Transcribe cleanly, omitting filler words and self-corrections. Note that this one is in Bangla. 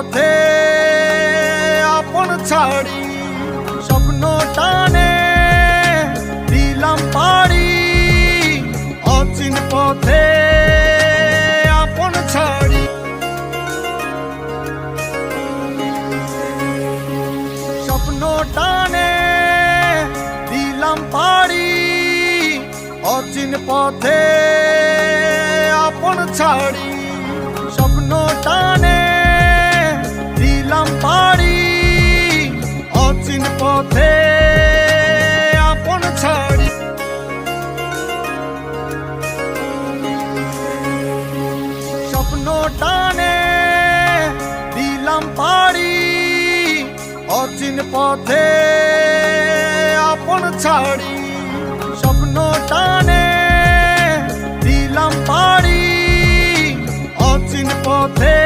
পথে আপন ছাড়ি, স্বপ্ন টানে দিলাম পাড়ি, অচিন পথে আপন ছাড়ি। স্বপ্ন টানে দিলাম পাড়ি, অচিন পথে আপন ছাড়ি। স্বপ্ন টানে দিলাম পাড়ি, অচিন পথে আপন ছাড়ি। স্বপ্ন টানে দিলাম পাড়ি, অচিন পথে আপন ছাড়ি। স্বপ্ন টানে দিলাম পাড়ি, অচিন পথে